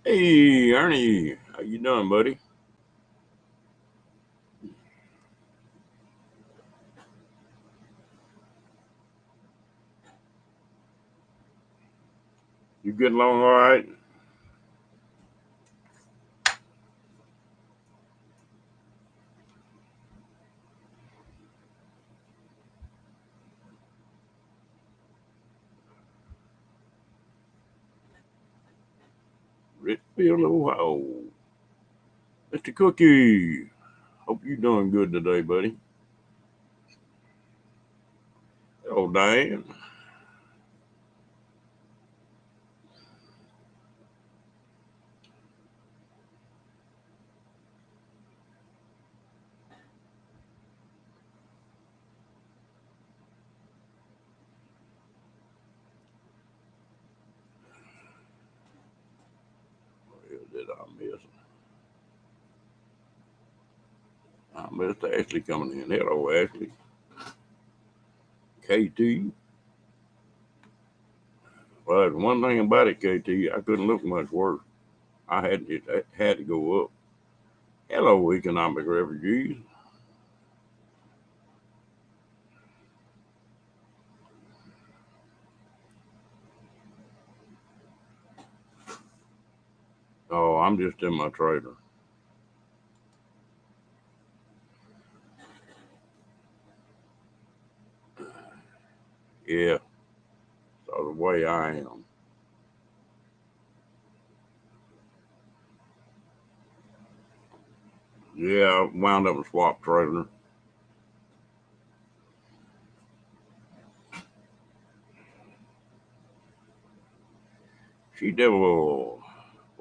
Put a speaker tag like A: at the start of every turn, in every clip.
A: Hey, Ernie, how you doing, buddy? You getting along all right? Richfield, Ohio. Mr. Cookie, hope you doing good today, buddy. Oh, Diane. Where did I miss? I missed Ashley coming in. Hello, Ashley. KT. Well, there's one thing about it, KT. I couldn't look much worse. I had to go up. Hello, economic refugees. Oh, I'm just in my trailer. Yeah, so the way I am. Yeah, I wound up in swap trailer. She devil.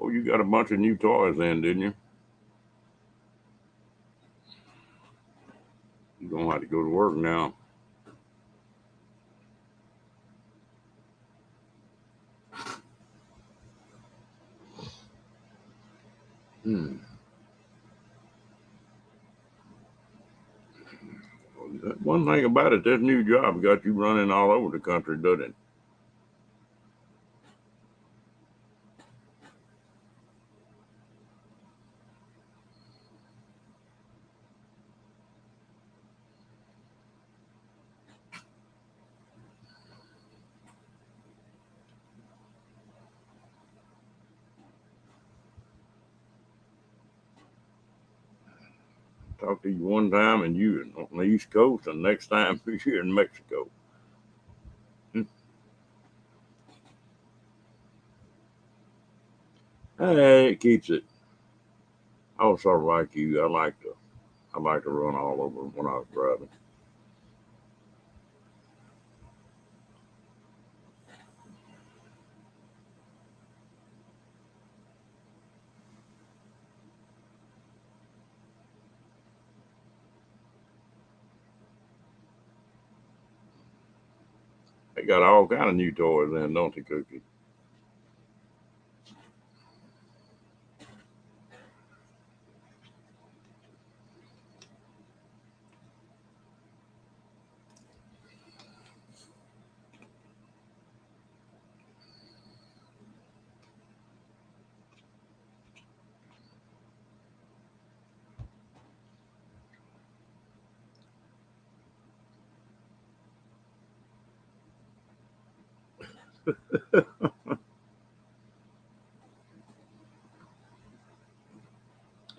A: Oh, you got a bunch of new toys in, didn't you? You're gonna have to go to work now. Hmm. One thing about it, this new job got you running all over the country, doesn't it? Talked to you one time and you on the East Coast, and next time you're in Mexico. Hmm. Hey, it keeps it. I was sort of like you. I like to run all over when I was driving. They got all kind of new toys in, don't they, Cookie?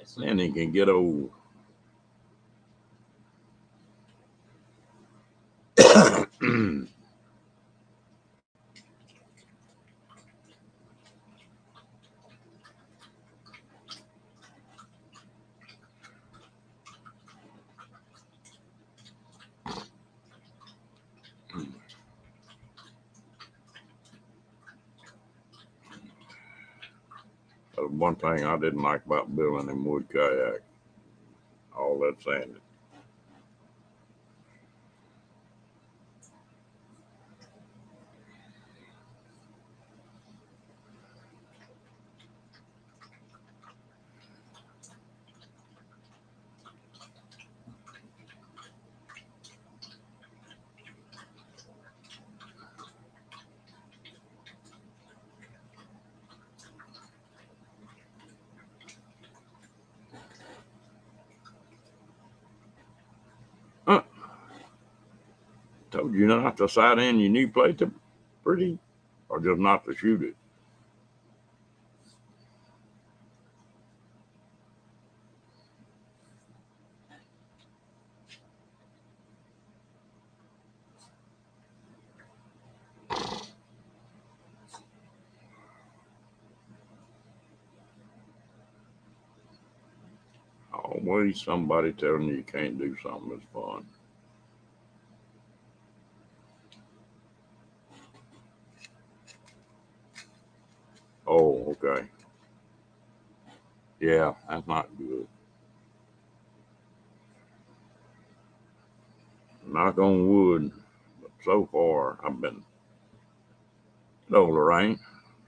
A: Sandy can get old. That's one thing I didn't like about building them wood kayak. All that sand. Told you not to sight in your new plate to pretty, or just not to shoot it. Always somebody telling you can't do something that's fun. Oh, okay. Yeah, that's not good. Knock on wood. But so far, I've been, no, Lorraine,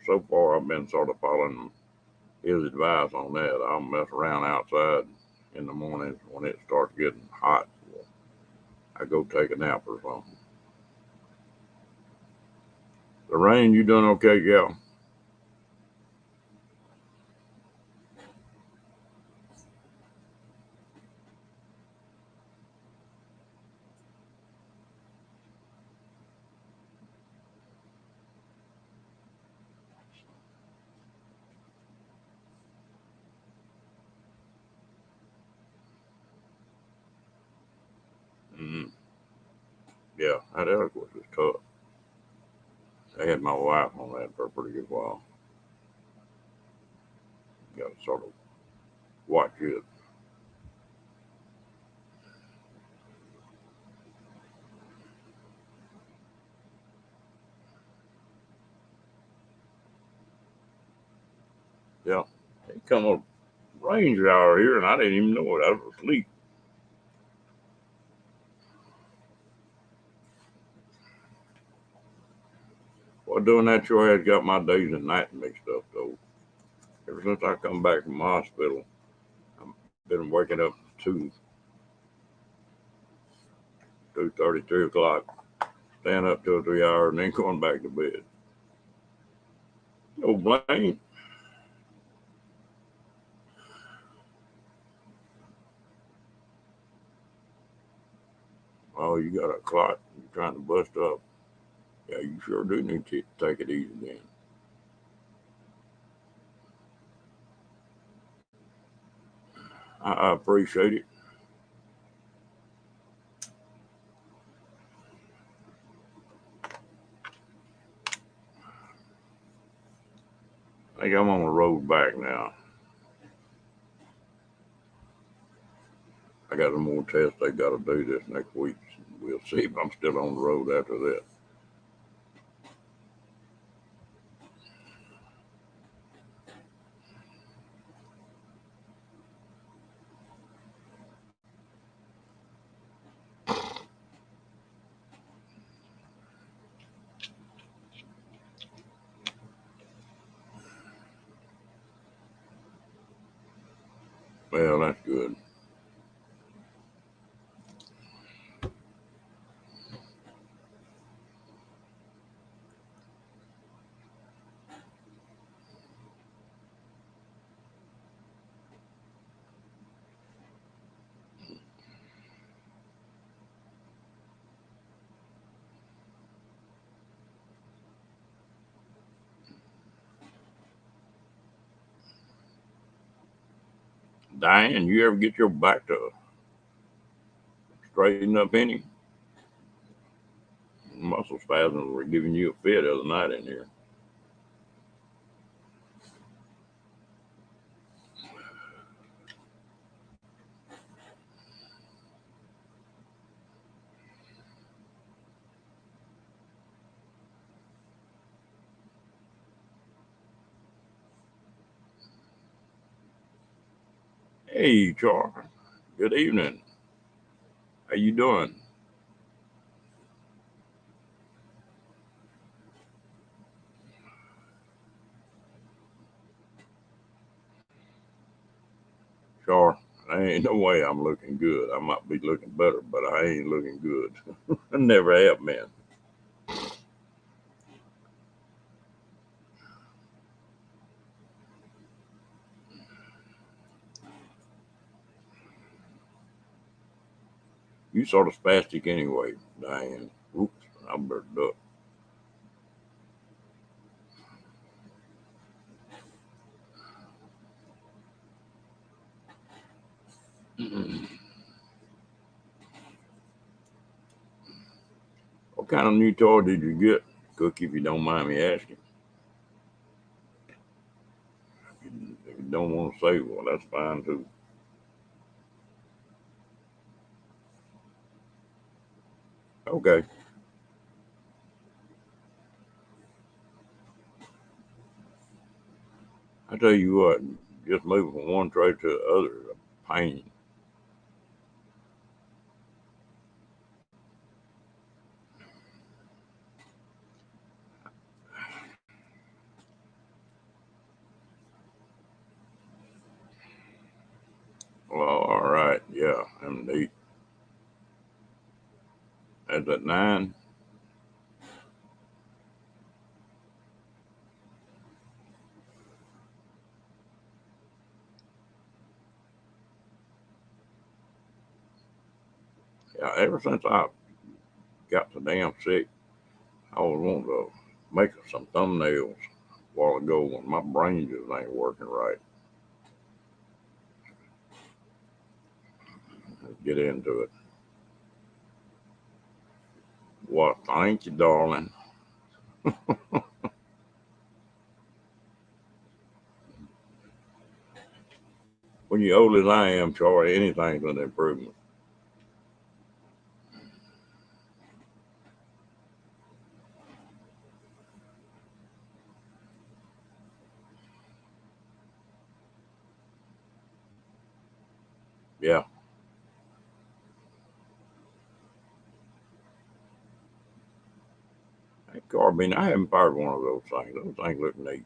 A: so far I've been sort of following his advice on that. I'll mess around outside in the mornings when it starts getting hot. I go take a nap or something. Lorraine, you doing okay, gal? Mm-hmm. Yeah, that eloquence is tough. I had my wife on that for a pretty good while. Got to sort of watch it. Yeah, it come a rain shower here, and I didn't even know it. I was asleep. Well, doing that sure has got my days and nights mixed up, though. Ever since I come back from the hospital, I've been waking up 2:30, 3 o'clock, staying up 2 or 3 hours, and then going back to bed. No blame. Oh, you got a clot you're trying to bust up. Yeah, you sure do need to take it easy then. I appreciate it. I think I'm on the road back now. I got some more tests they got to do this next week. We'll see if I'm still on the road after that. Well, that's good. Diane, you ever get your back to straighten up any? Muscle spasms were giving you a fit the other night in here. Hey, Char. Good evening. How you doing? Char, I ain't no way I'm looking good. I might be looking better, but I ain't looking good. I never have been. You sort of spastic anyway, Diane. Oops, I better duck. What kind of new toy did you get, Cookie, if you don't mind me asking? If you don't want to say, well, that's fine too. Okay. I tell you what, just moving from one trade to the other is a pain. Well, all right, yeah, and eight. That's at nine. Yeah, ever since I got so damn sick, I was wanting to make some thumbnails a while ago when my brain just ain't working right. Let's get into it. Well, thank you, darling. When you're old as I am, Charlie, anything's an improvement. Yeah, that carbine, I haven't fired one of those things. Those things look neat.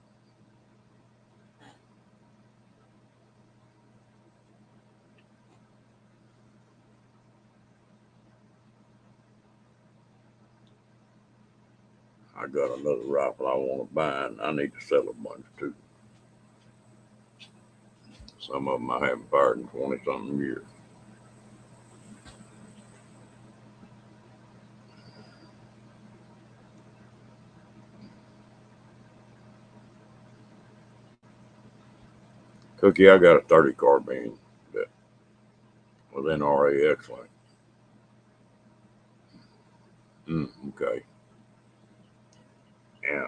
A: I got another rifle I want to buy, and I need to sell a bunch too. Some of them I haven't fired in 20 something years. Cookie, I got a 30 carbine that was NRA X-Link. Okay. And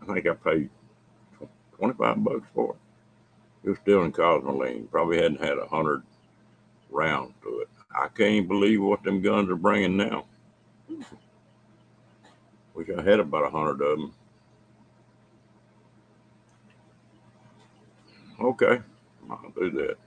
A: I think I paid 25 bucks for it. It was still in Cosmoline. Probably hadn't had 100 rounds to it. I can't believe what them guns are bringing now. Wish I had about 100 of them. Okay, I'll do that.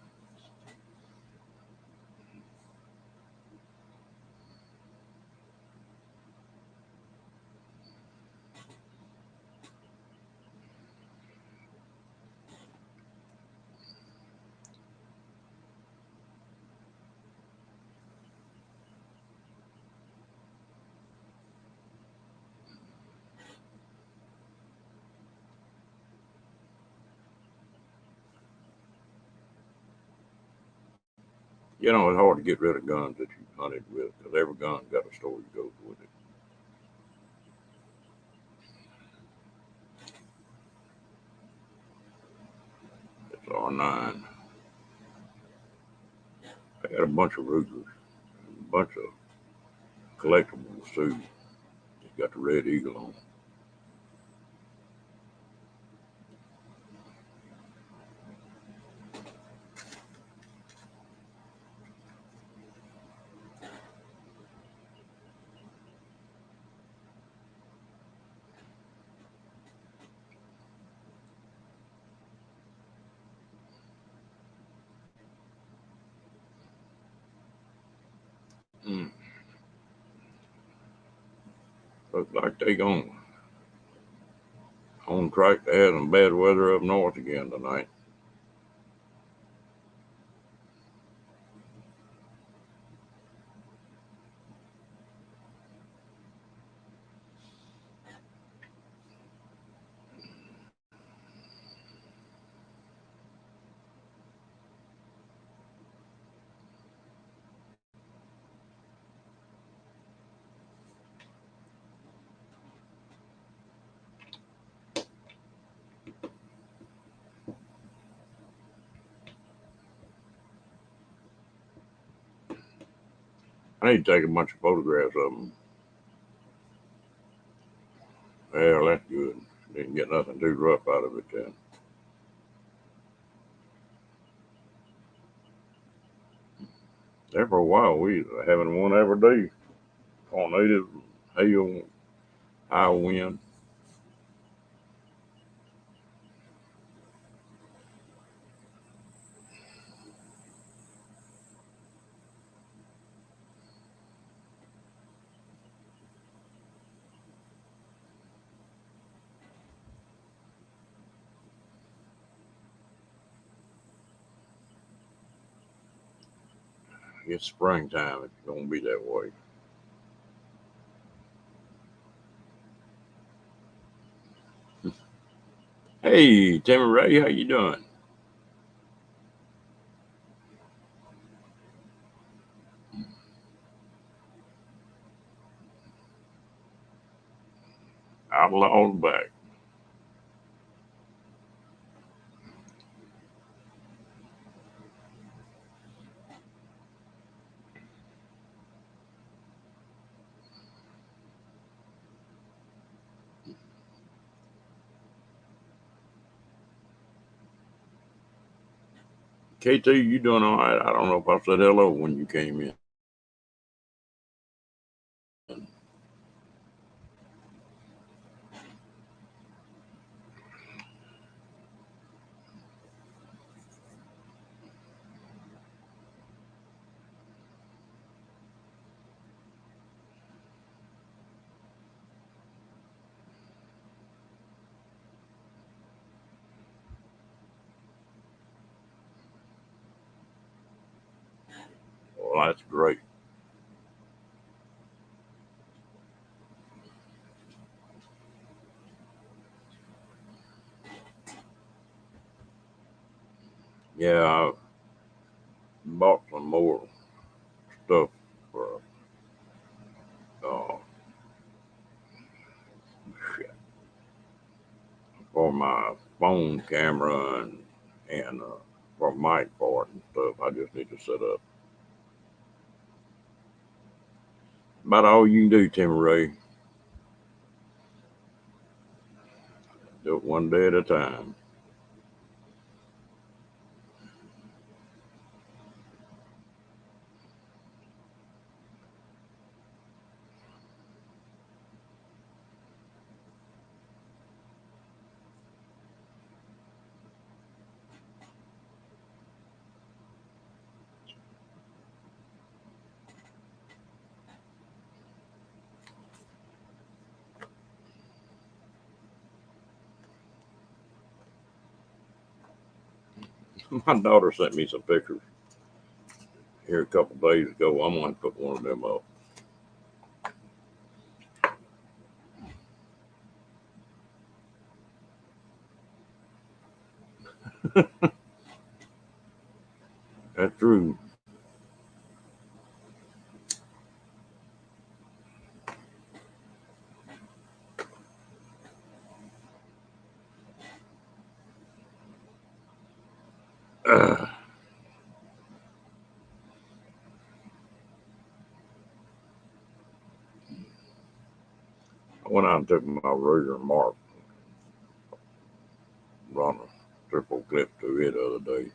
A: You know, it's hard to get rid of guns that you hunted with because every gun's got a story that goes with it. It's R9. I got a bunch of Rugers, a bunch of collectibles too. It's got the Red Eagle on. Mm. Looks like they going on track to have some bad weather up north again tonight. need to take a bunch of photographs of them. Well, that's good. Didn't get nothing too rough out of it then. There for a while, we was having one every day. Tornadoes, hail, high wind. It's springtime. It's gonna be that way. Hey, Timmy Ray, how you doing? Outlaw's back. KT, you doing all right? I don't know if I said hello when you came in. Well, that's great. Yeah, I bought some more stuff for uh, for my phone camera and for mic for it and stuff. I just need to set up. About all you can do, Timmy Ray. Do it one day at a time. My daughter sent me some pictures here a couple days ago. I'm going to put one of them up. That's true. I went out and took my razor mark, run a triple clip to it the other day.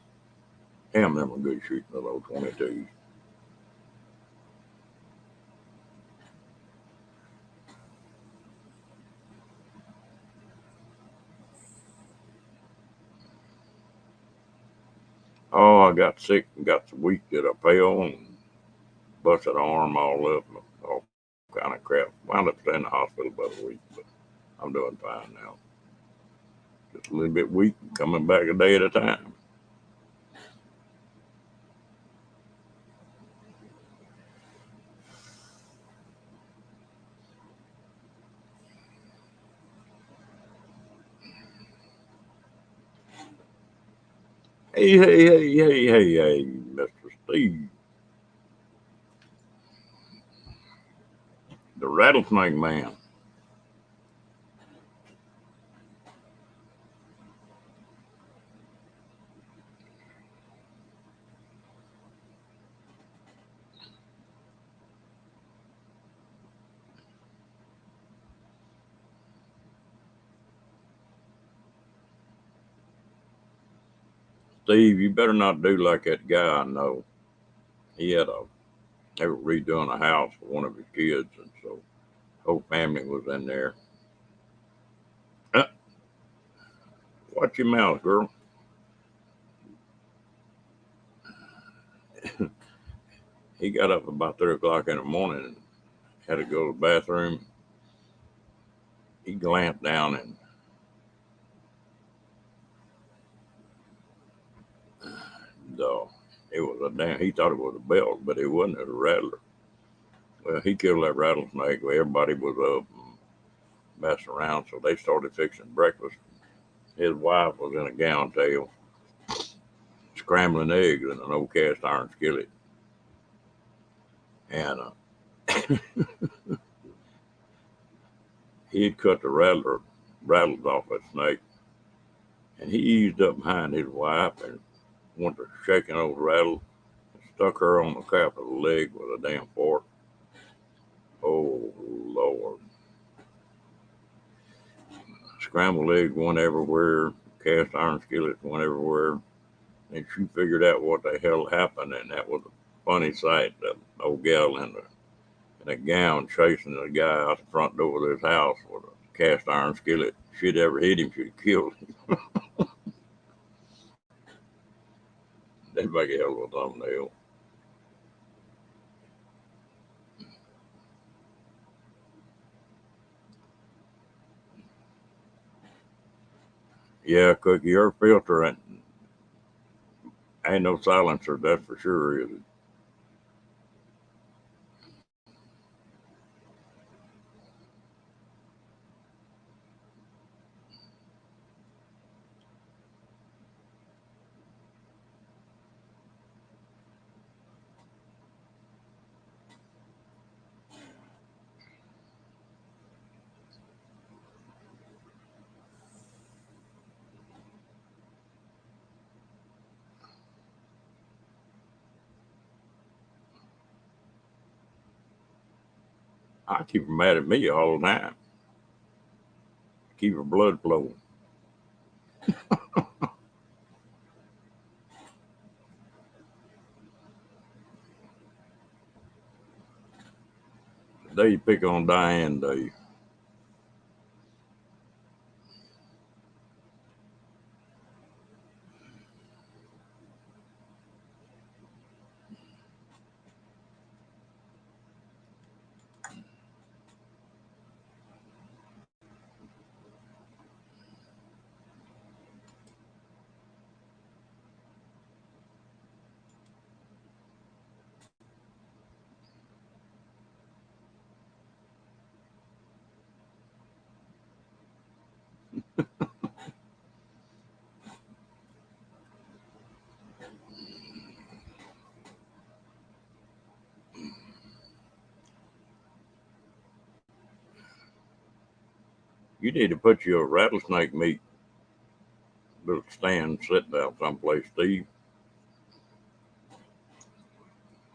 A: Damn, them are good shooting the low 22s. Oh, I got sick and got so weak that I fell and busted arm all up and all kind of crap. Wound up staying in the hospital about a week, but I'm doing fine now. Just a little bit weak, coming back a day at a time. Hey, Mr. Steve, the rattlesnake man. Steve, you better not do like that guy I know. They were redoing a house for one of his kids, and so whole family was in there. Uh, Watch your mouth, girl. He got up about 3 o'clock in the morning and had to go to the bathroom. He glamped down and it was a damn. He thought it was a belt, but it wasn't. It was a rattler. Well, he killed that rattlesnake. Well, everybody was up and messing around, so they started fixing breakfast. His wife was in a gown tail, scrambling eggs in an old cast iron skillet, and he had cut the rattles off that snake, and he eased up behind his wife and went to shaking those rattles, and stuck her on the calf of the leg with a damn fork. Oh Lord! Scrambled eggs went everywhere, cast iron skillets went everywhere, and she figured out what the hell happened, and that was a funny sight. The old gal in a gown chasing the guy out the front door of his house with a cast iron skillet. If she'd ever hit him, she'd killed him. They'd make a hell of a thumbnail. Yeah, Cookie, your filter ain't no silencer, that's for sure, is it? I keep her mad at me all the time. Keep her blood flowing. The day you pick on Diane Day. You need to put your rattlesnake meat little stand sitting down someplace, Steve.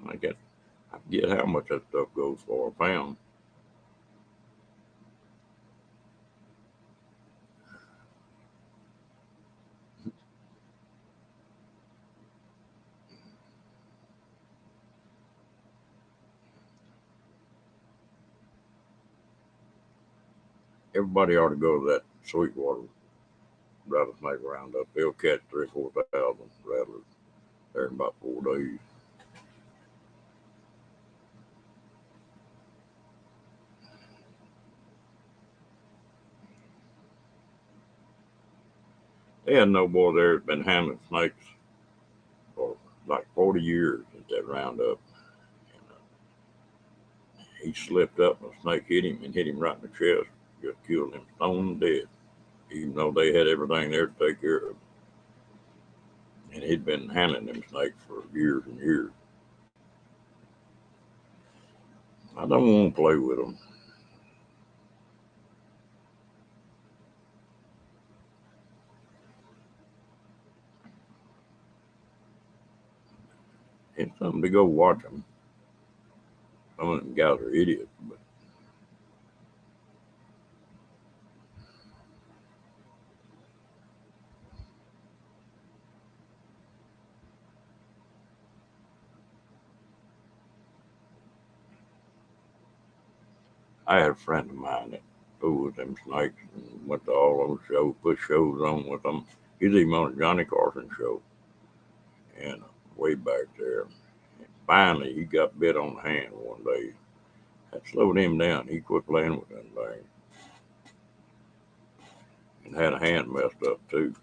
A: I get I forget how much that stuff goes for a pound. Everybody ought to go to that Sweetwater rattlesnake roundup. They'll catch 3 or 4 thousand rattlers there in about 4 days. They had no boy there that's been handling snakes for like 40 years at that roundup. And he slipped up and a snake hit him and hit him right in the chest. Just killed him stone dead, even though they had everything there to take care of. And he'd been handling them snakes for years and years. I don't want to play with them. It's something to go watch them. Some of them guys are idiots, but I had a friend of mine that fooled with them snakes and went to all those shows, put shows on with them. He's even on a Johnny Carson show, and way back there. And finally, he got bit on the hand one day. That slowed him down. He quit playing with them things and had a hand messed up too.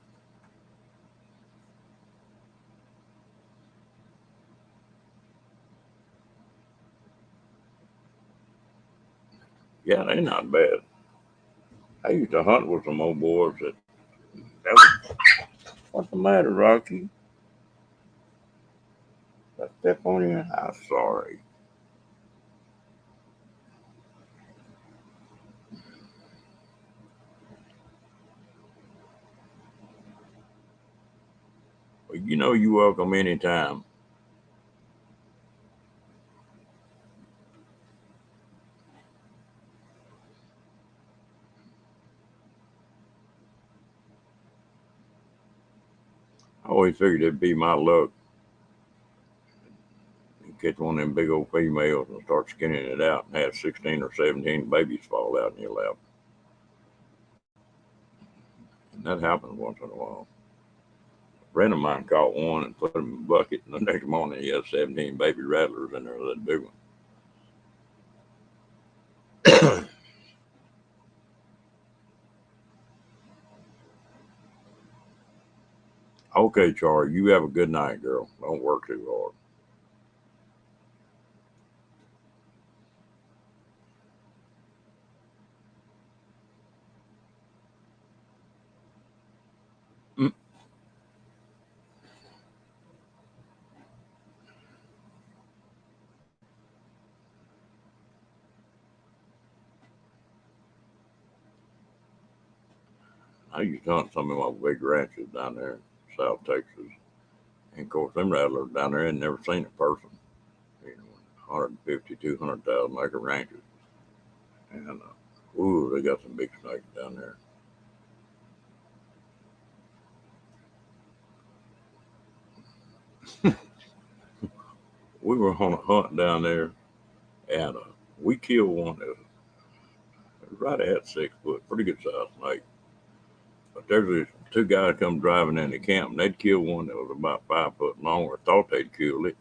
A: Yeah, they're not bad. I used to hunt with some old boys that was, what's the matter, Rocky? Did I step on you? I'm sorry. Well, you know you welcome anytime. I always figured it'd be my luck to catch one of them big old females and start skinning it out and have 16 or 17 babies fall out in your lap. And that happens once in a while. A friend of mine caught one and put him in a bucket, and the next morning he had 17 baby rattlers in there, that big one. Okay, Charlie, you have a good night, girl. Don't work too hard. Mm, I used to hunt some of my big ranches down there in South Texas. And of course, them rattlers down there had never seen a person. You know, 150, 200,000 acre ranches. And, ooh, they got some big snakes down there. We were on a hunt down there, and we killed one that was right at 6 foot, pretty good sized snake. But there's these two guys come driving into camp, and they'd killed one that was about 5 foot long, or thought they'd killed it.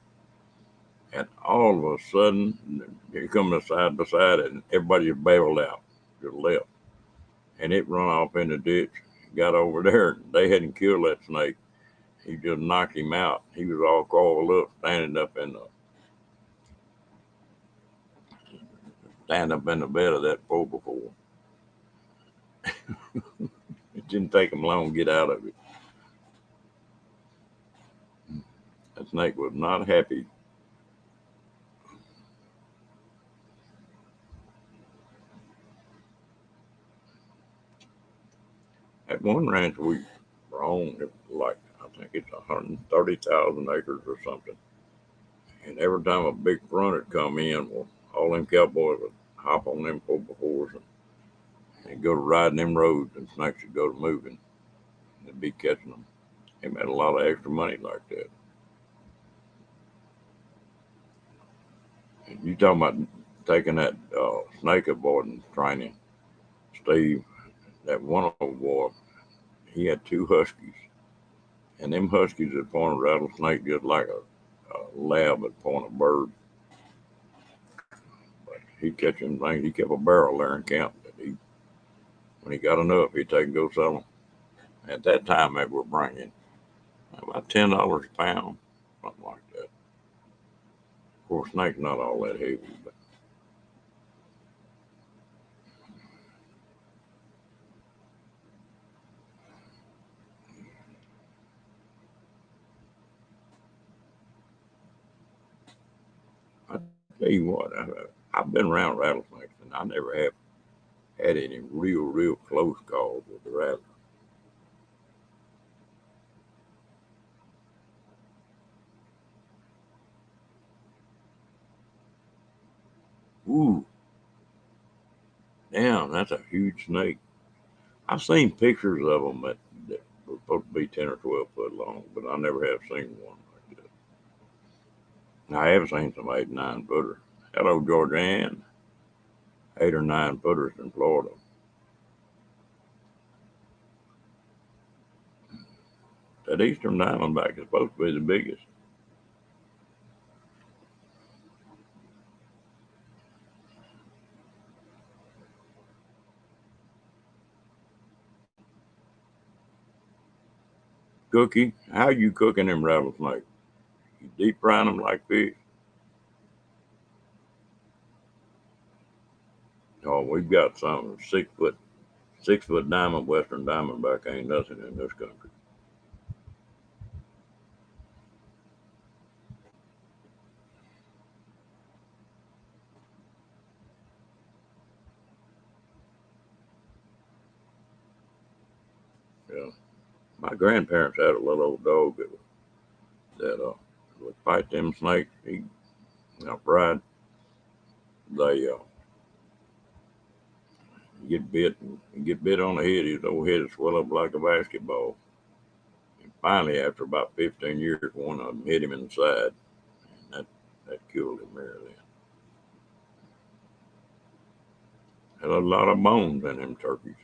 A: And all of a sudden, here come the side by side, and everybody just bailed out, just left. And it run off in the ditch, got over there. And they hadn't killed that snake. He just knocked him out. He was all coiled up, standing up in the bed of that 4x4. It didn't take him long to get out of it. That snake was not happy. At one ranch we owned, it was like, I think it's 130,000 acres or something. And every time a big front would come in, well, all them cowboys would hop on them 4x4s and go to riding them roads, and snakes would go to moving. And they'd be catching them. They made a lot of extra money like that. And you talking about taking that snake avoidance training, Steve, that one old boy, he had two huskies. And them huskies would point a rattlesnake just like a lab would point a bird. But he'd catch them things. He kept a barrel there in camp. That when he got enough, he'd take and go sell them. At that time, they were bringing about $10 a pound, something like that. Of course, snake's not all that heavy, but I tell you what, I've been around rattlesnakes, and I never have had any real close calls with the rattler. Ooh, damn, that's a huge snake. I've seen pictures of them that were supposed to be 10 or 12 foot long, but I never have seen one like that. Now, I have seen some 8, 9 footer. Hello, Georgianne. 8 or 9 footers in Florida. That eastern diamondback is supposed to be the biggest. Cookie, how you cooking them rattlesnakes? You deep frying them like fish? Oh, we've got some 6 foot diamond western diamondback ain't nothing in this country. Yeah. My grandparents had a little old dog that would fight them snakes. He fried. They get bit on the head. His old head would swell up like a basketball. And finally, after about 15 years, one of them hit him in the side, and that killed him there. Then had a lot of bones in them turkeys.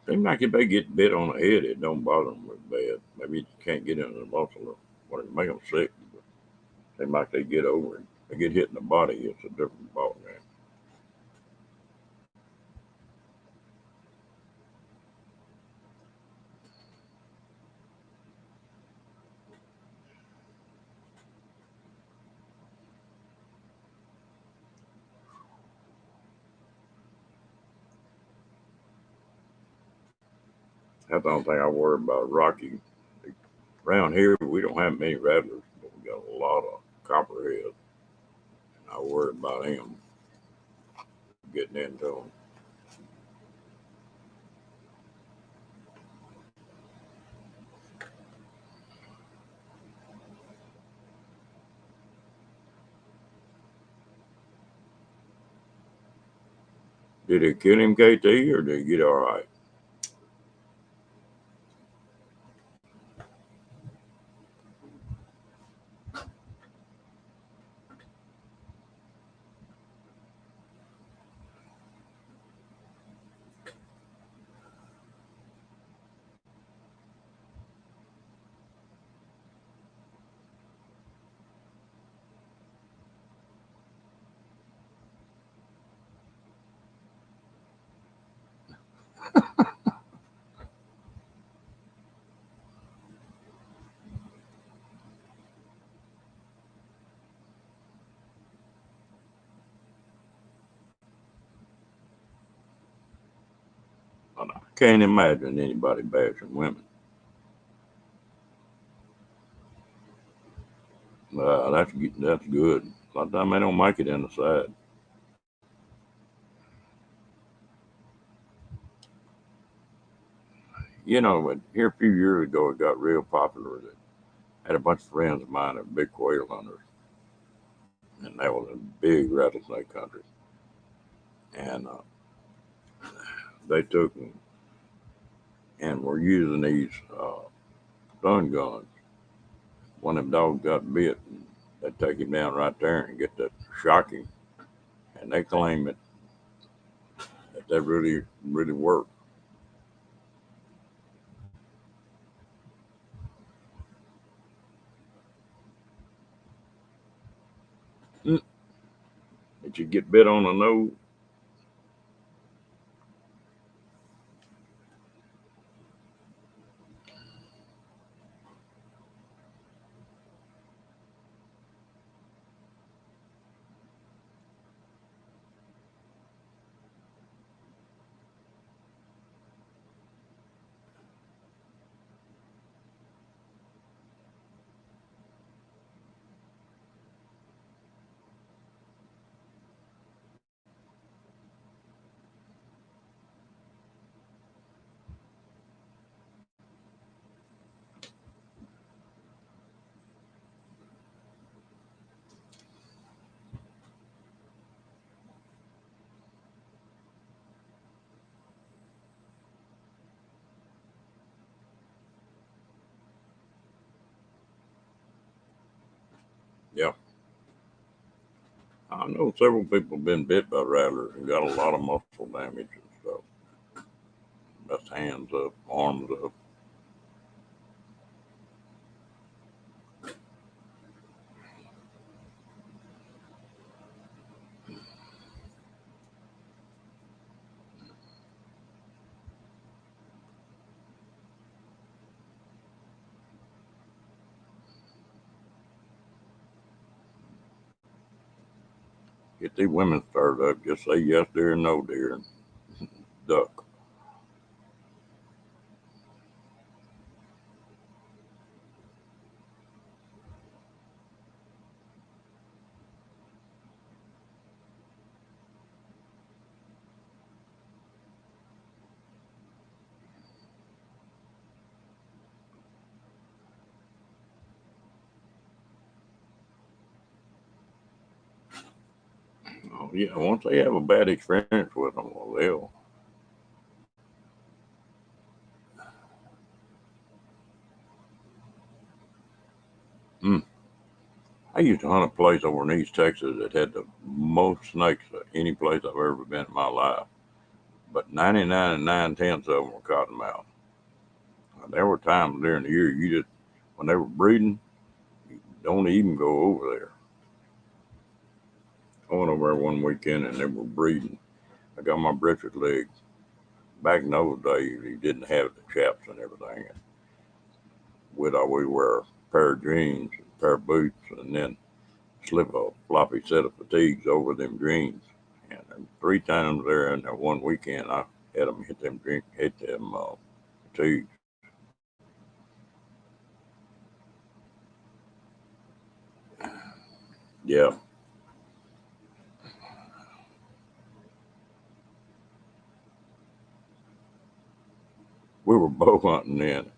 A: Seems like if they get bit on the head, it don't bother them as bad. Maybe you can't get into the muscle or what it make them sick. But seems like they get over it. They get hit in the body, it's a different ball game. That's the only thing I worry about. Rocky. Around here, we don't have many rattlers, but we got a lot of copperheads. And I worry about him getting into them. Did it kill him, KT, or did he get all right? I can't imagine anybody bashing women. That's good. A lot of times they don't make it in the side. Here a few years ago, it got real popular. That had a bunch of friends of mine that were big quail hunters, and that was a big rattlesnake country. And they took and were using these stun guns. One of them dogs got bit, and they take him down right there and get that shocking, and they claim that really really worked. Mm. That you get bit on the nose. Yeah. I know several people have been bit by rattlers and got a lot of muscle damage and stuff. That's hands up, arms up. Get these women stirred up. Just say yes, dear, and no, dear, and duck. Oh, yeah, once they have a bad experience with them, well, they'll. Mm. I used to hunt a place over in East Texas that had the most snakes of any place I've ever been in my life. But 99 and 9/10 of them were cottonmouth. And there were times during the year you just, when they were breeding, you don't even go over there. I went over there one weekend and they were breeding. I got my britches leg. Back in those days, you didn't have the chaps and everything. And we'd always wear a pair of jeans, a pair of boots, and then slip a floppy set of fatigues over them jeans. And 3 times there in that one weekend, I had them hit them fatigues. Yeah, we were bow hunting then,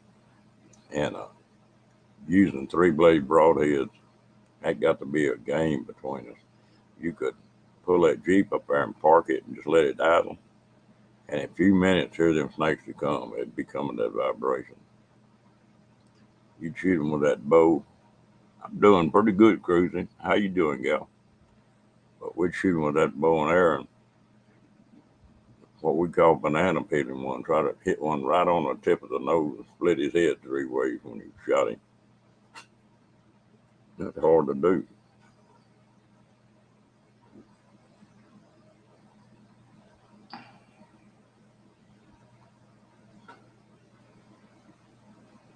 A: and using 3 blade broadheads. That got to be a game between us. You could pull that Jeep up there and park it and just let it idle. And in a few minutes, here them snakes would come. It'd be coming that vibration. You'd shoot them with that bow. I'm doing pretty good cruising. How you doing, gal? But we'd shoot them with that bow and arrow, and what we call banana peeling one. Try to hit one right on the tip of the nose and split his head 3 ways when you shot him. That's hard to do.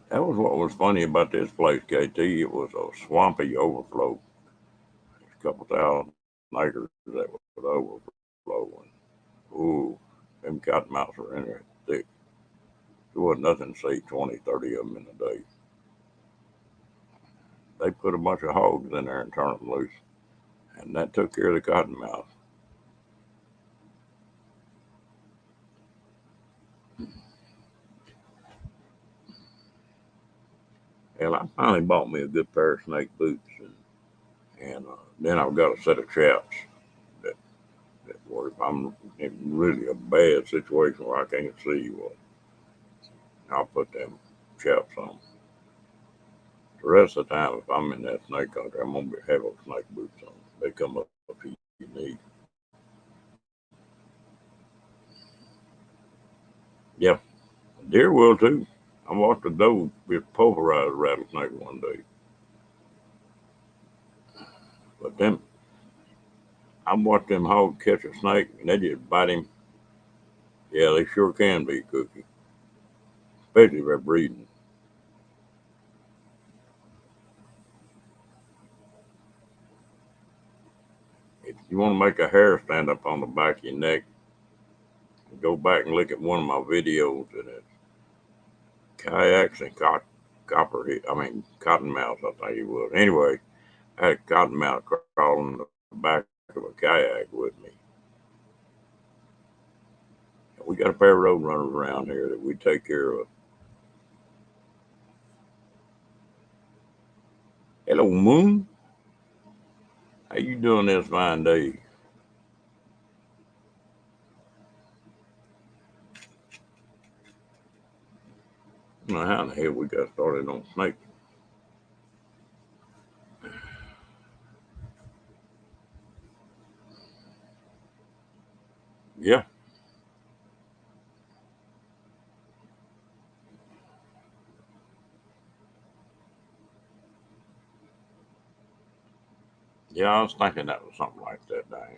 A: That was what was funny about this place, KT. It was a swampy overflow. A couple thousand acres that would overflow. And, ooh, them cottonmouths were in there thick. There wasn't nothing to see 20, 30 of them in a day. They put a bunch of hogs in there and turned them loose. And that took care of the cottonmouth. Hell, I finally bought me a good pair of snake boots. And then I've got a set of chaps that, that where if I'm in really a bad situation where I can't see, well, I'll put them chaps on. The rest of the time, if I'm in that snake country, I'm gonna have those snake boots on. They come up to your knee. Yeah, deer will too. I watched a doe with pulverized rattlesnake one day, but then I watched them hogs catch a snake and they just bite him. Yeah, they sure can be cookie, especially if they're breeding. If you want to make a hair stand up on the back of your neck, go back and look at one of my videos and it's kayaks and copperhead. I mean cottonmouths, I think it was. Anyway, I had a cottonmouth crawling the back of a kayak with me. We got a pair of road runners around here that we take care of. Hello, Moon. How you doing this fine day? I don't know how in the hell we got started on snakes. Yeah. Yeah, I was thinking that was something like that, Diane.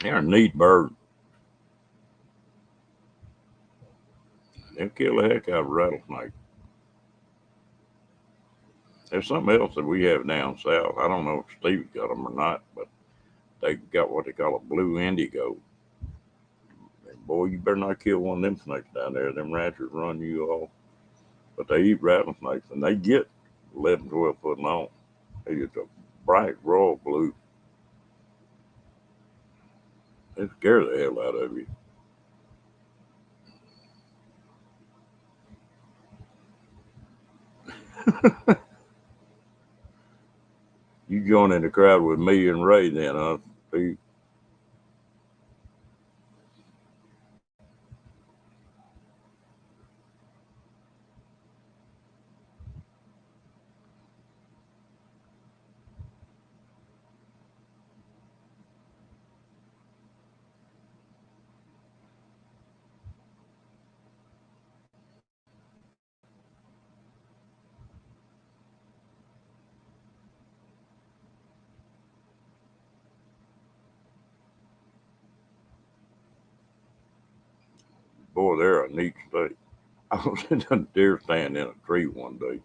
A: They're a neat bird. They'll kill the heck out of a rattlesnake. There's something else that we have down south. I don't know if Steve got them or not, but they got what they call a blue indigo. And boy, you better not kill one of them snakes down there. Them ranchers run you off. But they eat rattlesnakes, and they get 11, 12 foot long. It's a bright royal blue. It scares the hell out of you. You join in the crowd with me and Ray then, huh, Steve? Boy, they're a neat state. I was in a deer stand in a tree one day,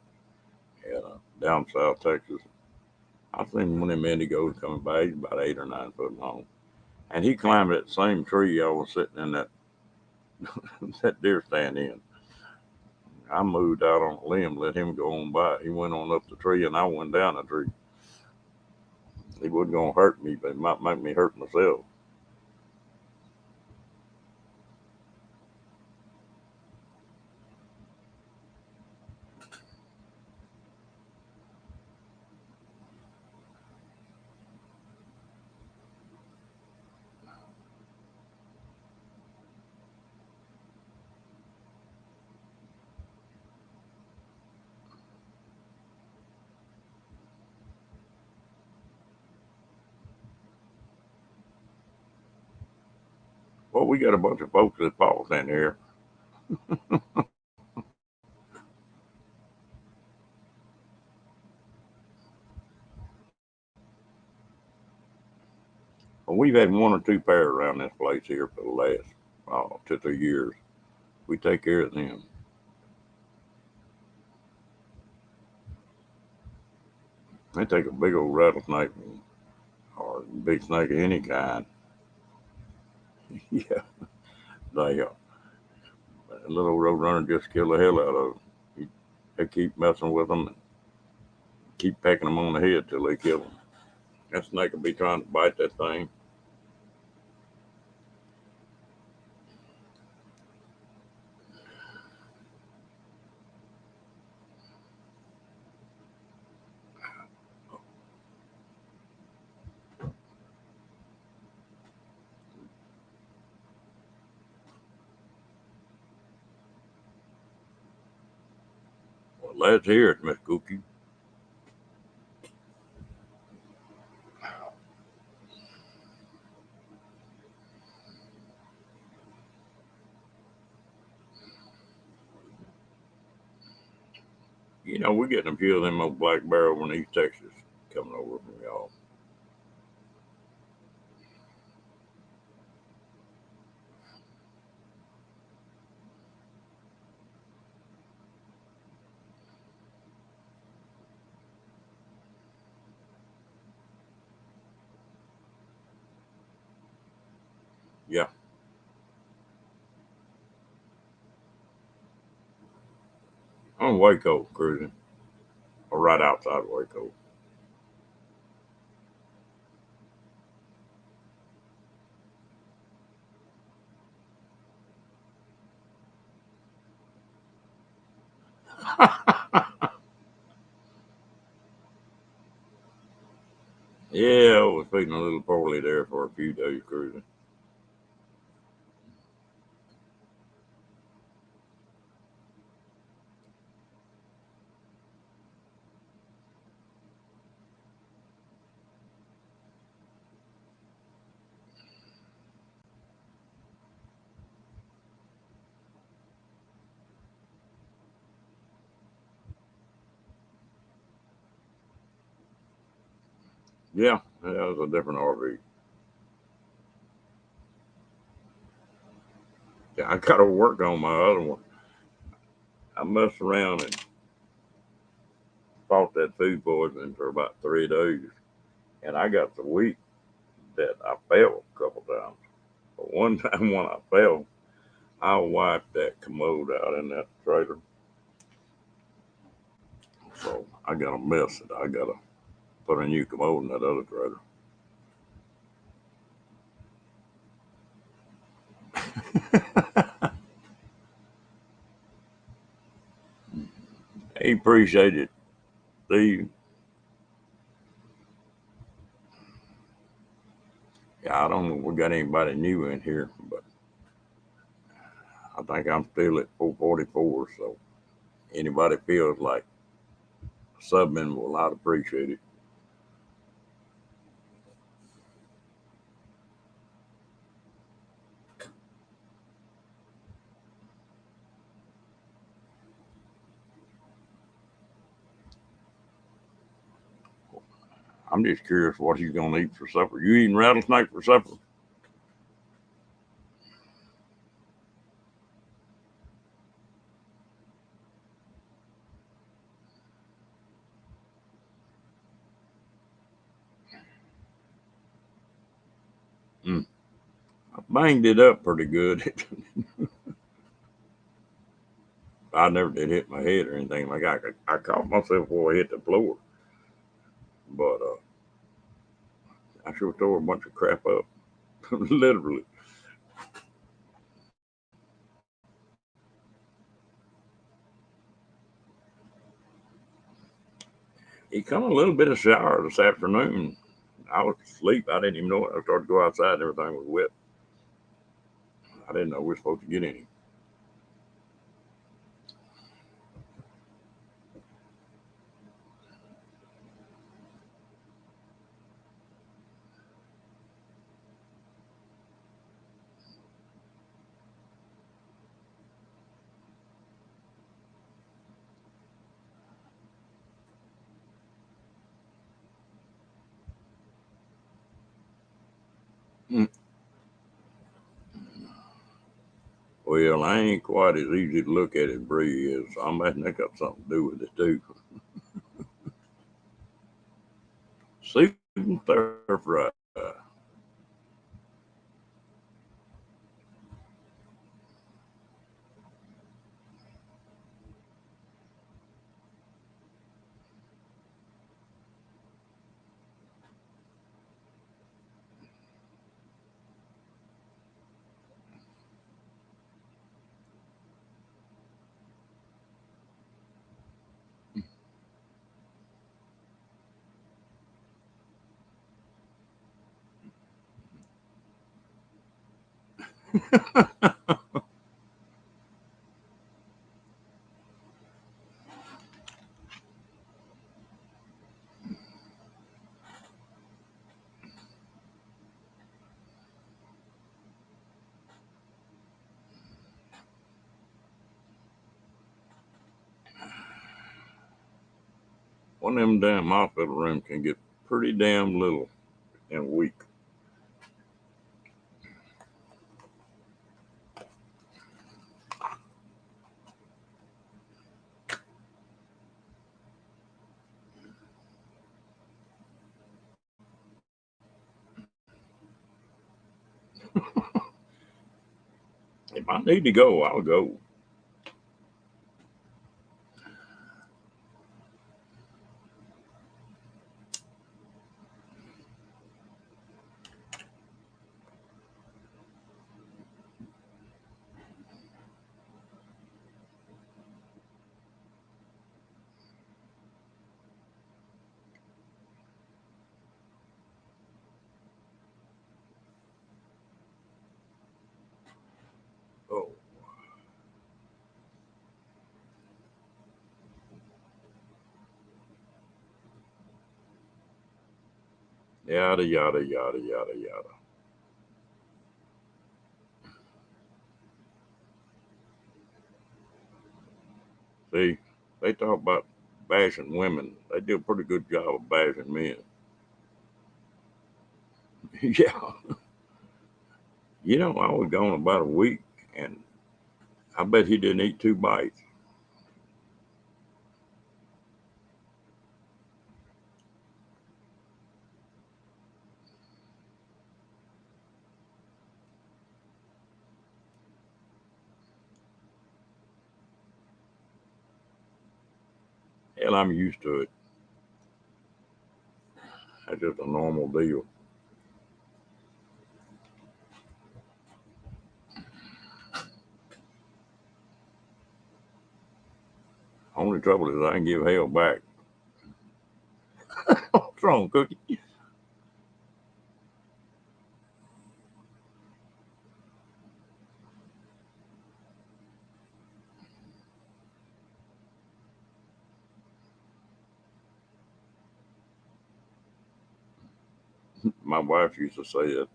A: and down South Texas. I seen one of them indigos coming by. He's about 8 or 9 foot long, and he climbed that same tree I was sitting in that that deer stand in. I moved out on a limb, let him go on by. He went on up the tree, and I went down the tree. He wasn't gonna hurt me, but it might make me hurt myself. Well, we got a bunch of folks that falls in here. Well, we've had one or two pair around this place here for the last 2 3 years. We take care of them. They take a big old rattlesnake or big snake of any kind. Yeah, they a little roadrunner just kill the hell out of them. They keep messing with them and keep pecking them on the head till they kill them. That snake will be trying to bite that thing. Well, let's hear it, Miss Cookie. You know, we're getting a few of them old black bear over in East Texas coming over from y'all. Yeah, on Waco cruising, or right outside Waco. Yeah, I was feeling a little poorly there for a few days cruising. Yeah, that was a different RV. Yeah, I got to work on my other one. I messed around and fought that food poisoning for about 3 days, and I got the week that I fell a couple times. But one time when I fell, I wiped that commode out in that trailer. So I got a mess that I got to put a new commode in that other trailer. He appreciated it, Steve. Yeah, I don't know if we got anybody new in here, but I think I'm still at 444. So anybody feels like subbing will, I'd appreciate it. I'm just curious what he's going to eat for supper. You eating rattlesnake for supper? Mm. I banged it up pretty good. I never did hit my head or anything like that. I caught myself before I hit the floor, but I sure tore a bunch of crap up, literally. He come a little bit of shower this afternoon. I was asleep. I didn't even know it. I started to go outside and everything was wet. I didn't know we were supposed to get any. Mm. Well, I ain't quite as easy to look at as Bree is. So I imagine that got something to do with it too. Soup and stir fry. One of them damn hospital rooms can get pretty damn little and weak. If I need to go, I'll go. Oh, yada yada yada yada yada. See, they talk about bashing women. They do a pretty good job of bashing men. Yeah. I was gone about a week, and I bet he didn't eat 2 bites. Hell, I'm used to it. That's just a normal deal. Only trouble is I can give hell back. What's wrong, Cookie? My wife used to say that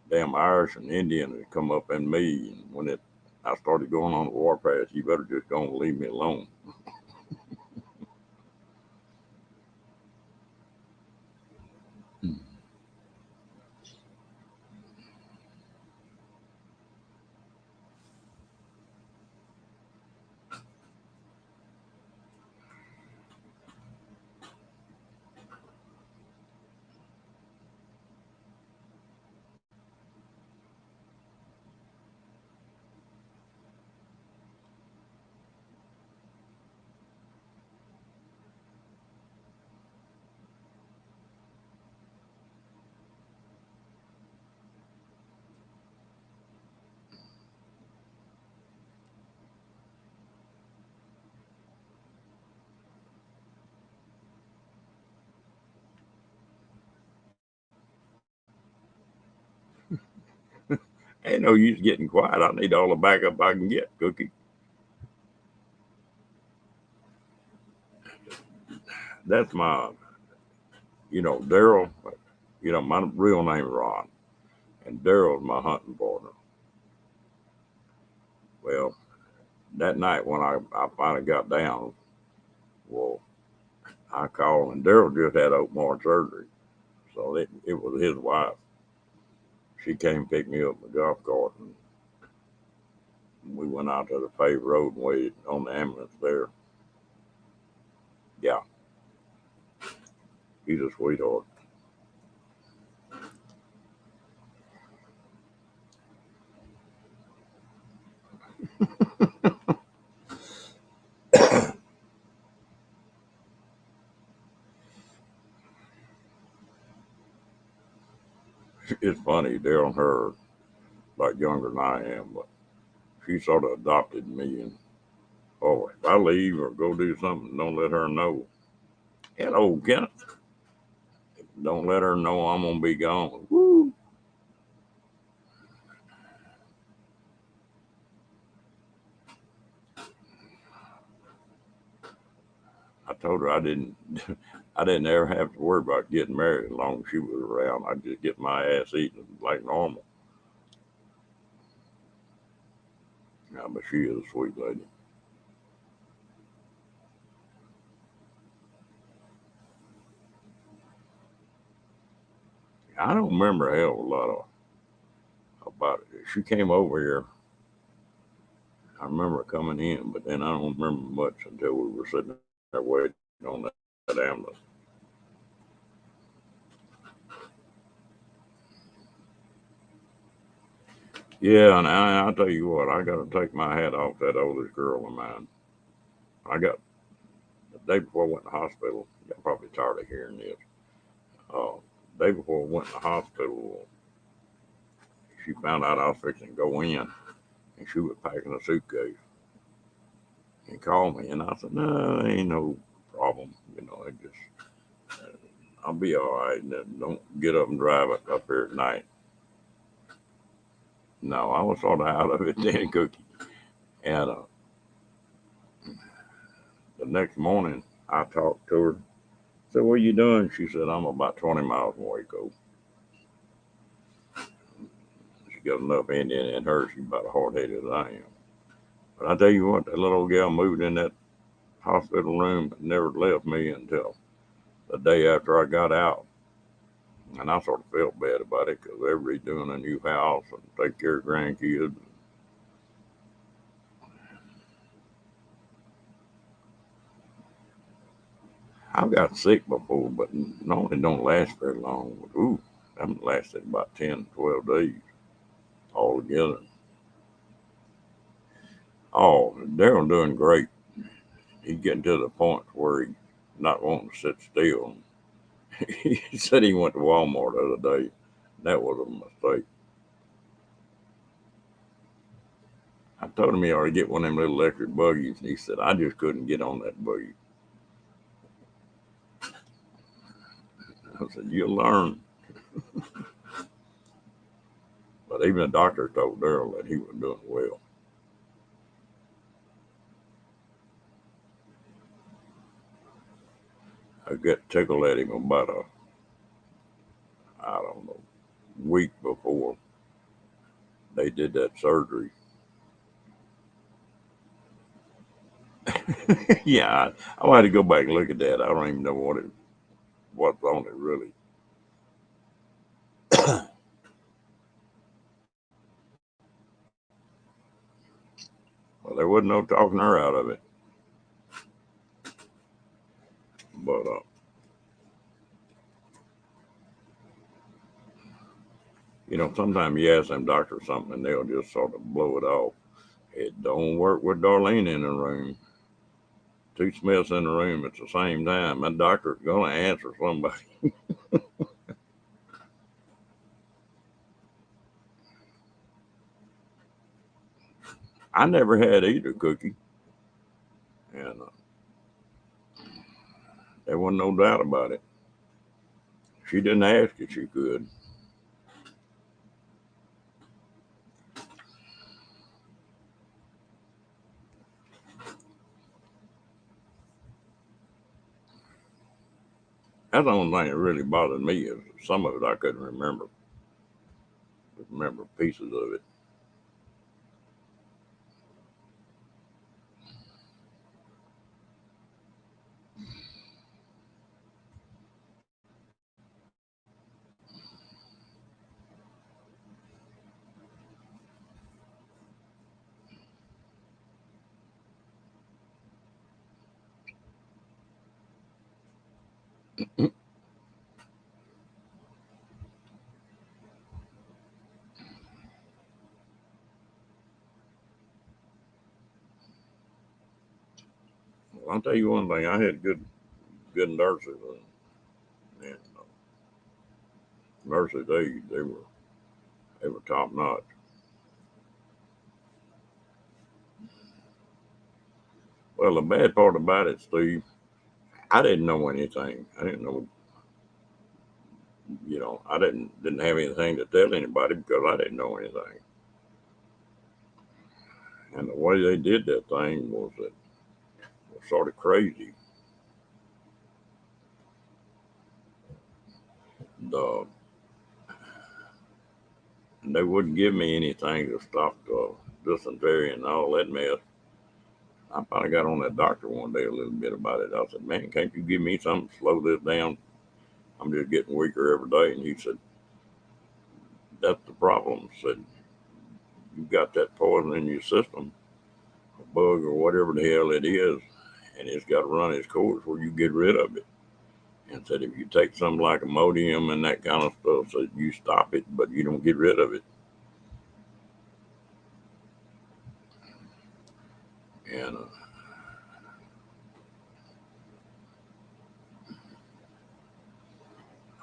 A: damn Irish and Indian had come up in me, and I started going on the warpath, you better just go and leave me alone. Ain't no use getting quiet. I need all the backup I can get, Cookie. That's Daryl. My real name is Ron, and Daryl's my hunting partner. Well, that night when I finally got down, well, I called, and Daryl just had open heart surgery. So it was his wife. She came and picked me up in the golf cart, and we went out to the paved road and waited on the ambulance there. Yeah, he's a sweetheart. It's funny, Daryl and her are like younger than I am, but she sort of adopted me. And if I leave or go do something, don't let her know. Hello, Kenneth. Don't let her know I'm gonna be gone. Woo! I told her I didn't. I didn't ever have to worry about getting married as long as she was around. I just get my ass eaten like normal. Yeah, but she is a sweet lady. I don't remember a hell of a lot about it. She came over here. I remember coming in, but then I don't remember much until we were sitting there waiting on that ambulance. Yeah, and I'll tell you what, I got to take my hat off that oldest girl of mine. I got the day before I went to the hospital. You're probably tired of hearing this. Uh, day before I went to the hospital, she found out I was fixing to go in, and she was packing a suitcase and called me, and I said, "No, ain't no problem. I just I'll be all right. And then don't get up and drive it up here at night." No, I was sort of out of it then, Cookie. And the next morning, I talked to her. Said, "What are you doing?" She said, "I'm about 20 miles from Waco." She got enough Indian in her. She's about as hard headed as I am. But I tell you what, that little old gal moved in that hospital room and never left me until the day after I got out. And I sort of felt bad about it because they were redoing a new house and take care of grandkids. I've got sick before, but normally don't last very long. But, ooh, that lasted about 10, 12 days altogether. Oh, Daryl doing great. He's getting to the point where he's not wanting to sit still. He said he went to Walmart the other day. That was a mistake. I told him he ought to get one of them little electric buggies, and he said, I just couldn't get on that buggy. I said, you'll learn. But even the doctor told Daryl that he was doing well. I got tickled at him about I don't know, week before they did that surgery. Yeah, I had to go back and look at that. I don't even know what's on it really. Well, there wasn't no talking her out of it. But sometimes you ask them doctors something and they'll just sort of blow it off. It don't work with Darlene in the room. Two Smiths in the room at the same time. That doctor's gonna answer somebody. I never had either, Cookie, and there wasn't no doubt about it. She didn't ask if she could. That's the only thing that really bothered me is some of it I couldn't remember pieces of it. Well, I'll tell you one thing: I had good nurses, and nurses they were top notch. Well, the bad part about it, Steve, I didn't know anything. I didn't know, I didn't have anything to tell anybody because I didn't know anything. And the way they did that thing was sort of crazy. The, they wouldn't give me anything to stop the dysentery and all that mess. I finally got on that doctor one day a little bit about it. I said, "Man, can't you give me something to slow this down? I'm just getting weaker every day." And he said, "That's the problem." I said, "You got that poison in your system, a bug or whatever the hell it is, and it's got to run its course where you get rid of it." And said, "If you take something like Imodium and that kind of stuff, so you stop it, but you don't get rid of it." And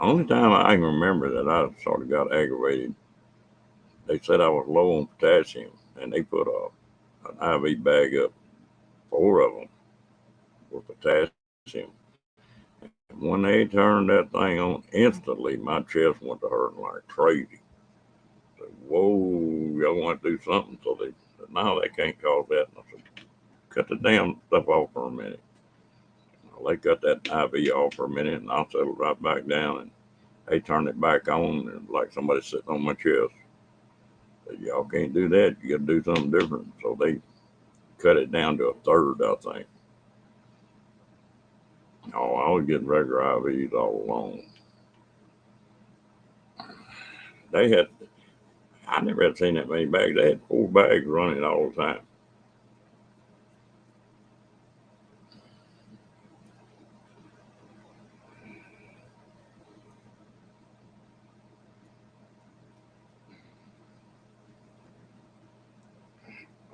A: only time I can remember that I sort of got aggravated, they said I was low on potassium, and they put an IV bag up, four of them with potassium. And when they turned that thing on, instantly my chest went to hurting like crazy. I said, "Whoa, y'all want to do something?" So they said, "No, they can't cause that." And I said, "Cut the damn stuff off for a minute." Well, they cut that IV off for a minute, and I settled right back down. And they turned it back on, and like somebody sitting on my chest. Said, "Y'all can't do that. You got to do something different." So they cut it down to a third, I think. Oh, I was getting regular IVs all along. They had, I never had seen that many bags. They had 4 bags running all the time.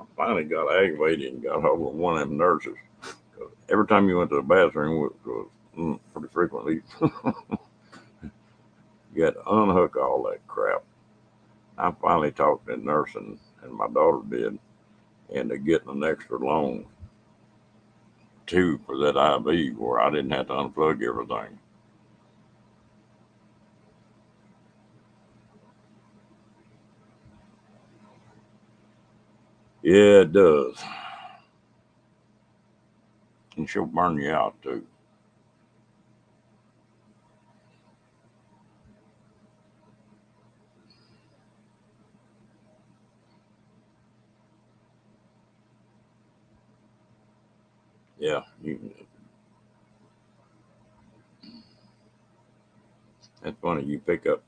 A: I finally got aggravated and got hold of one of them nurses. 'Cause every time you went to the bathroom, which was pretty frequently, you had to unhook all that crap. I finally talked to the nurse, and my daughter did, into getting an extra long tube for that IV where I didn't have to unplug everything. Yeah, it does. And she'll burn you out too. Yeah, that's funny. You pick a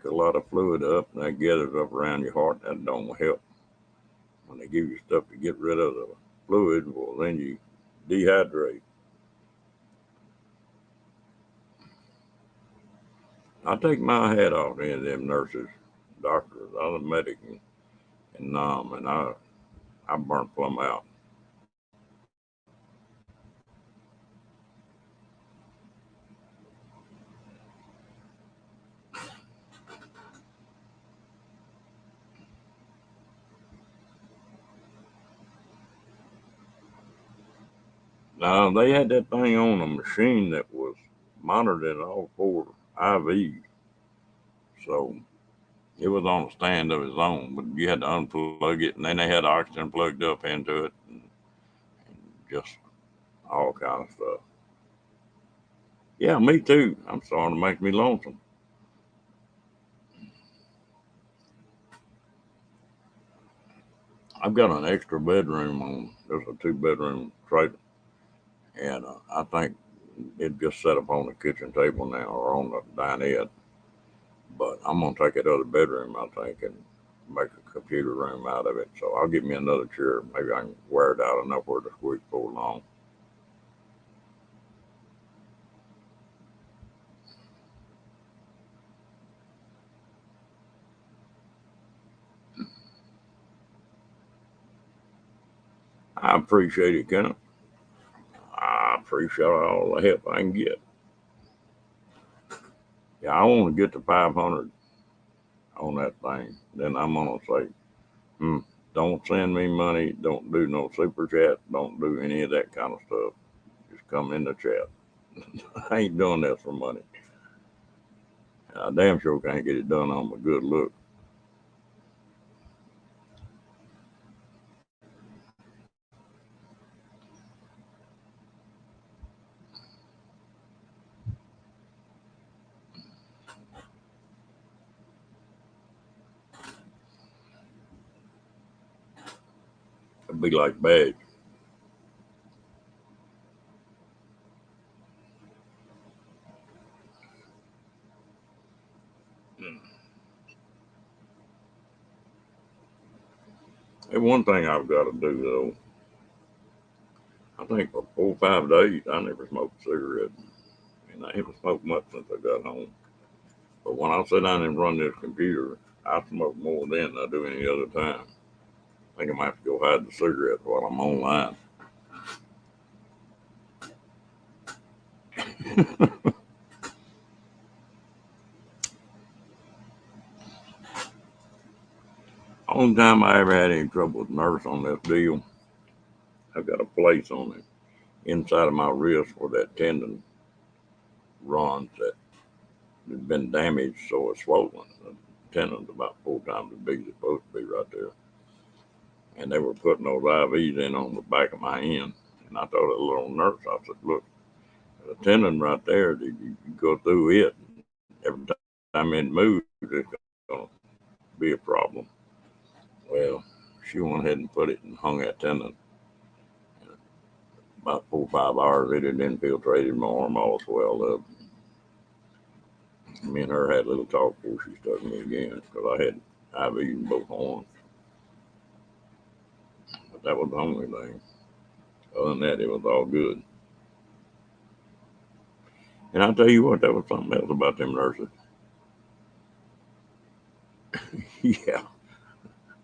A: lot of fluid up, and that gathers up around your heart. That don't help. When they give you stuff to get rid of the fluid, well, then you dehydrate. I take my hat off to any of them nurses, doctors. I'm a medic and and I burnt plumb out. Now they had that thing on a machine that was monitoring all 4 IVs, so it was on a stand of its own. But you had to unplug it, and then they had oxygen plugged up into it, and just all kind of stuff. Yeah, me too. I'm starting to make me lonesome. I've got an extra bedroom on. There's a 2 bedroom trailer, and I think it just set up on the kitchen table now or on the dinette. But I'm gonna take that other bedroom, I think, and make a computer room out of it. So I'll get me another chair. Maybe I can wear it out enough where the squeak pull along. I appreciate it, Kenneth. I appreciate all the help I can get. Yeah, I want to get to 500 on that thing. Then I'm gonna say, hmm, don't send me money. Don't do no super chat. Don't do any of that kind of stuff. Just come in the chat. I ain't doing this for money. I damn sure can't get it done on my good look. It'd be like bad. And one thing I've got to do though, I think for 4 or 5 days I never smoked a cigarette, and I haven't smoked much since I got home. But when I sit down and run this computer, I smoke more then than I do any other time. I think I might have to go hide the cigarette while I'm online. Only time I ever had any trouble with nurse on this deal, I've got a place on the inside of my wrist where that tendon runs that has been damaged, so it's swollen. The tendon's about 4 times as big as it's supposed to be right there. And they were putting those IVs in on the back of my hand. And I told a little nurse, I said, look, the tendon right there, you go through it. Every time it moves, it's going to be a problem. Well, she went ahead and put it and hung that tendon. About 4 or 5 hours, it had infiltrated my arm all swelled up. Me and her had a little talk before she stuck me again because I had IVs in both arms. But that was the only thing. Other than that, it was all good. And I'll tell you what, that was something else about them nurses. Yeah,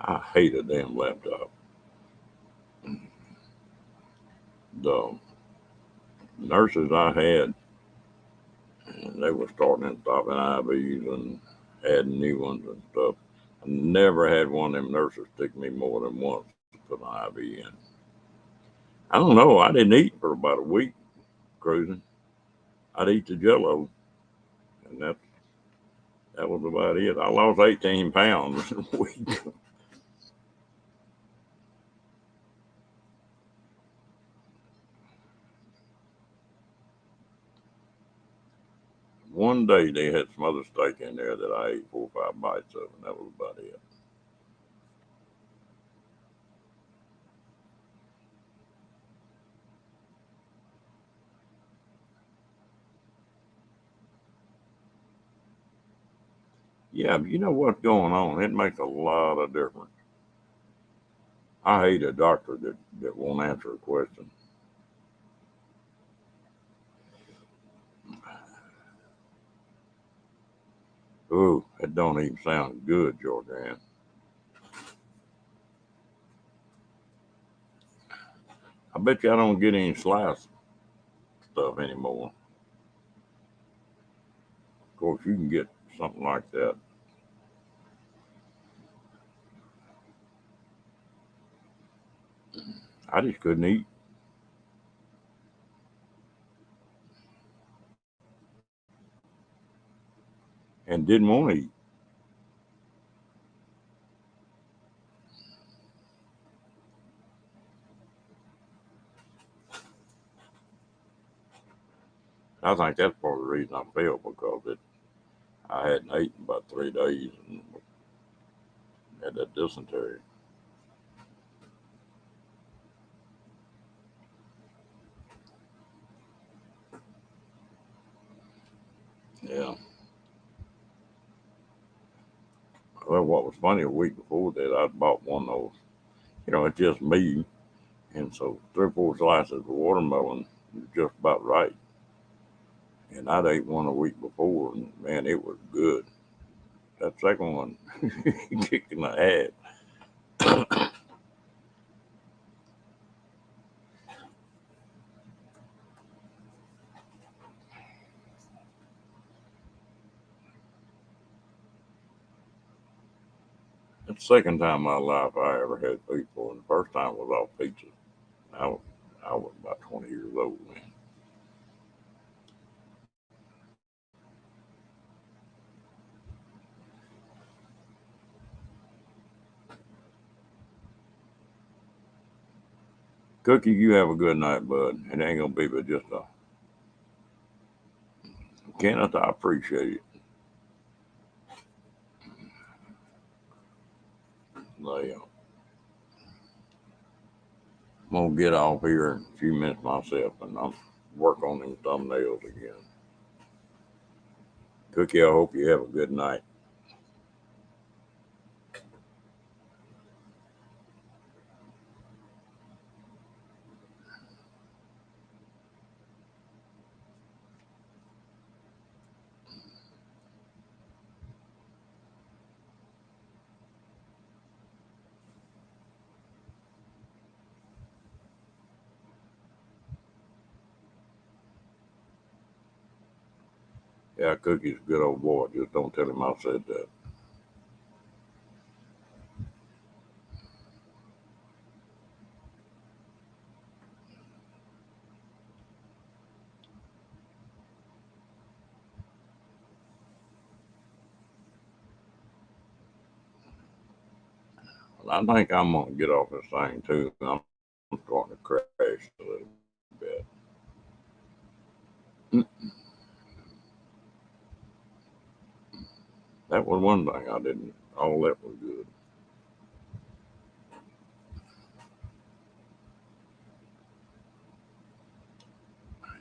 A: I hate a damn laptop. The nurses I had, and they were starting and stopping IVs and adding new ones and stuff. I never had one of them nurses stick me more than once to put an IV in. I don't know. I didn't eat for about a week cruising. I'd eat the Jello, and that was about it. I lost 18 pounds in a week. One day they had some other steak in there that I ate 4 or 5 bites of, and that was about it. Yeah, but you know what's going on? It makes a lot of difference. I hate a doctor that won't answer a question. Ooh, that don't even sound good, Jordan. I bet you I don't get any slice stuff anymore. Of course, you can get something like that. I just couldn't eat and didn't want to eat. I think that's part of the reason I failed because I hadn't eaten about 3 days and had that dysentery. Yeah. Well, what was funny, a week before that, I bought one of those. It's just me, and so 3 or 4 slices of watermelon was just about right. And I'd ate one a week before, and man, it was good. That second one kicked in the head. That's the second time in my life I ever had pizza, and the first time was off pizza. I was, I was about 20 years old then. Cookie, you have a good night, bud. It ain't gonna be but just a Kenneth. I appreciate it. Like, I'm gonna get off here in a few minutes myself, and I'm work on them thumbnails again. Cookie, I hope you have a good night. Yeah, Cookie's a good old boy. Just don't tell him I said that. I think I'm gonna get off this thing too. I'm starting to crash a little bit. Mm, That was one thing I didn't. All that was good.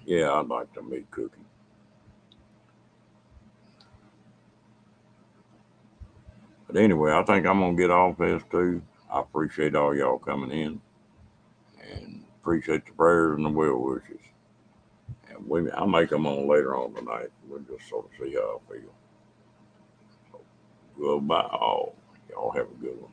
A: Yeah, I'd like to meet Cookie. But anyway, I think I'm gonna get off this too. I appreciate all y'all coming in and appreciate the prayers and the well wishes. And I'll make them on later on tonight. We'll just sort of see how I feel. So, goodbye all. Y'all have a good one.